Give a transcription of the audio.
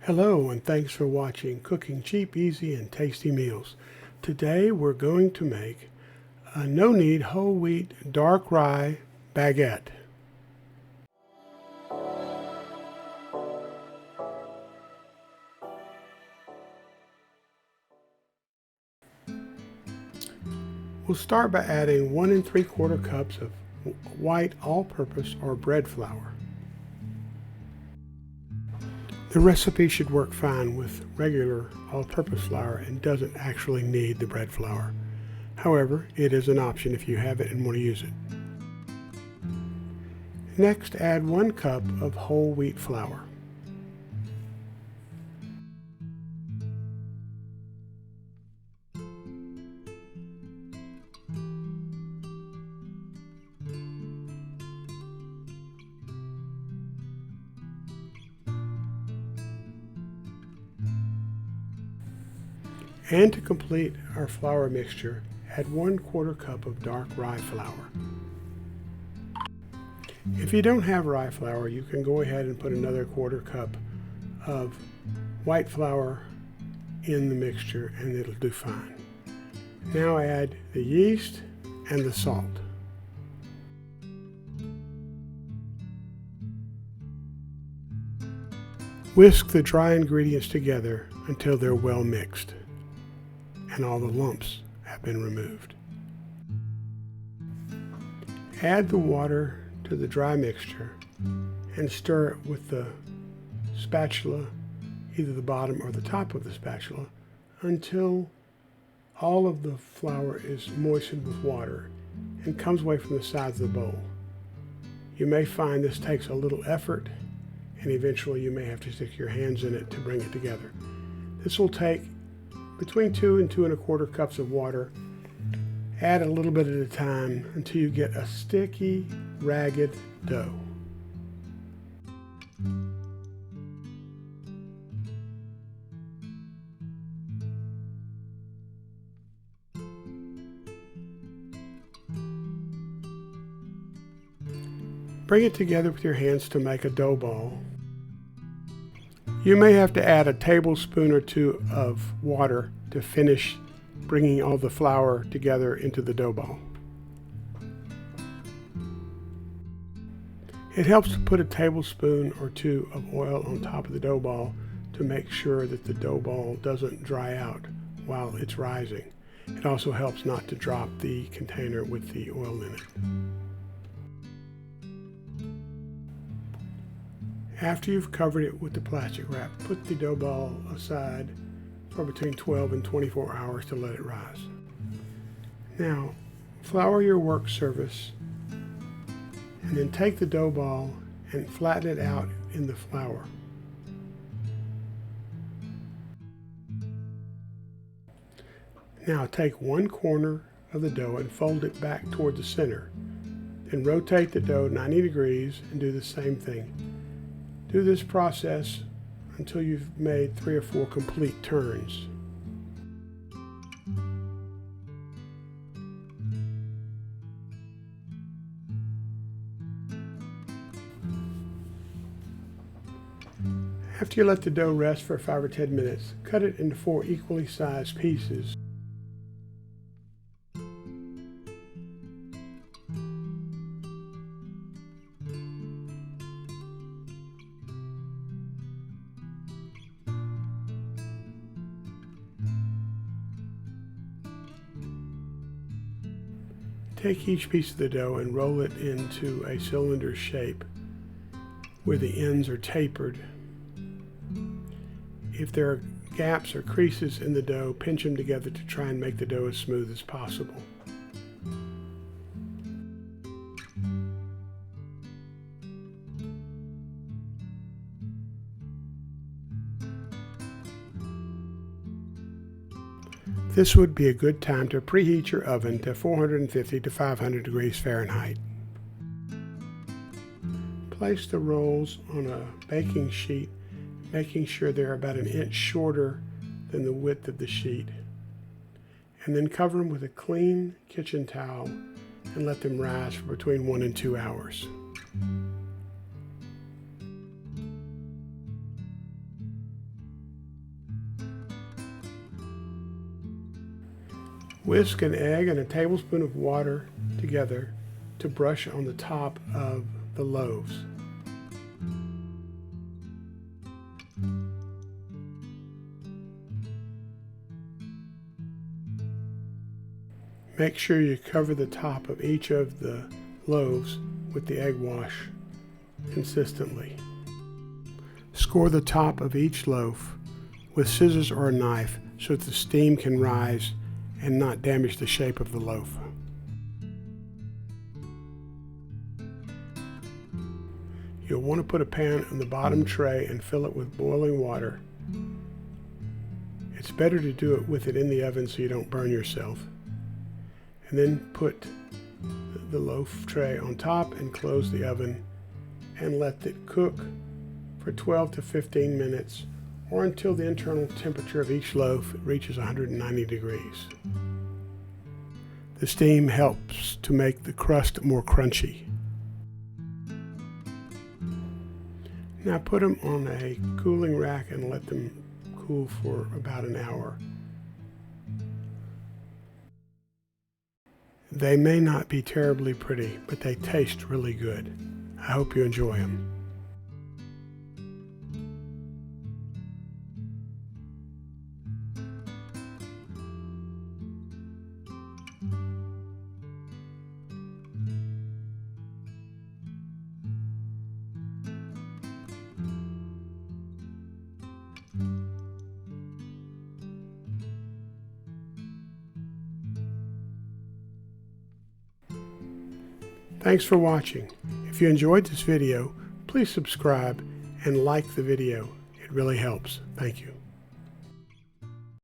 Hello and thanks for watching Cooking Cheap, Easy, and Tasty Meals. Today we're going to make a no-knead whole wheat dark rye baguette. We'll start by adding 1 3/4 cups of white all-purpose or bread flour. The recipe should work fine with regular all-purpose flour and doesn't actually need the bread flour. However, it is an option if you have it and want to use it. Next, add 1 cup of whole wheat flour. And to complete our flour mixture, add 1/4 cup of dark rye flour. If you don't have rye flour, you can go ahead and put another 1/4 cup of white flour in the mixture and it'll do fine. Now add the yeast and the salt. Whisk the dry ingredients together until they're well mixed and all the lumps have been removed. Add the water to the dry mixture and stir it with the spatula, either the bottom or the top of the spatula, until all of the flour is moistened with water and comes away from the sides of the bowl. You may find this takes a little effort and eventually you may have to stick your hands in it to bring it together. This will take between 2 and 2 1/4 cups of water. Add a little bit at a time until you get a sticky, ragged dough. Bring it together with your hands to make a dough ball. You may have to add a tablespoon or 2 of water to finish bringing all the flour together into the dough ball. It helps to put a tablespoon or 2 of oil on top of the dough ball to make sure that the dough ball doesn't dry out while it's rising. It also helps not to drop the container with the oil in it. After you've covered it with the plastic wrap, put the dough ball aside for between 12 and 24 hours to let it rise. Now, flour your work surface and then take the dough ball and flatten it out in the flour. Now take 1 corner of the dough and fold it back toward the center. Then rotate the dough 90 degrees and do the same thing. Do this process until you've made 3 or 4 complete turns. After you let the dough rest for 5 or 10 minutes, cut it into 4 equally sized pieces. Take each piece of the dough and roll it into a cylinder shape where the ends are tapered. If there are gaps or creases in the dough, pinch them together to try and make the dough as smooth as possible. This would be a good time to preheat your oven to 450 to 500 degrees Fahrenheit. Place the rolls on a baking sheet, making sure they're about 1 inch shorter than the width of the sheet. And then cover them with a clean kitchen towel and let them rise for between 1 and 2 hours. Whisk an egg and a tablespoon of water together to brush on the top of the loaves. Make sure you cover the top of each of the loaves with the egg wash consistently. Score the top of each loaf with scissors or a knife so that the steam can rise and not damage the shape of the loaf. You'll want to put a pan on the bottom tray and fill it with boiling water. It's better to do it with it in the oven so you don't burn yourself. And then put the loaf tray on top and close the oven and let it cook for 12 to 15 minutes or until the internal temperature of each loaf reaches 190 degrees. The steam helps to make the crust more crunchy. Now put them on a cooling rack and let them cool for about an hour. They may not be terribly pretty, but they taste really good. I hope you enjoy them. Thanks for watching. If you enjoyed this video, please subscribe and like the video. It really helps. Thank you.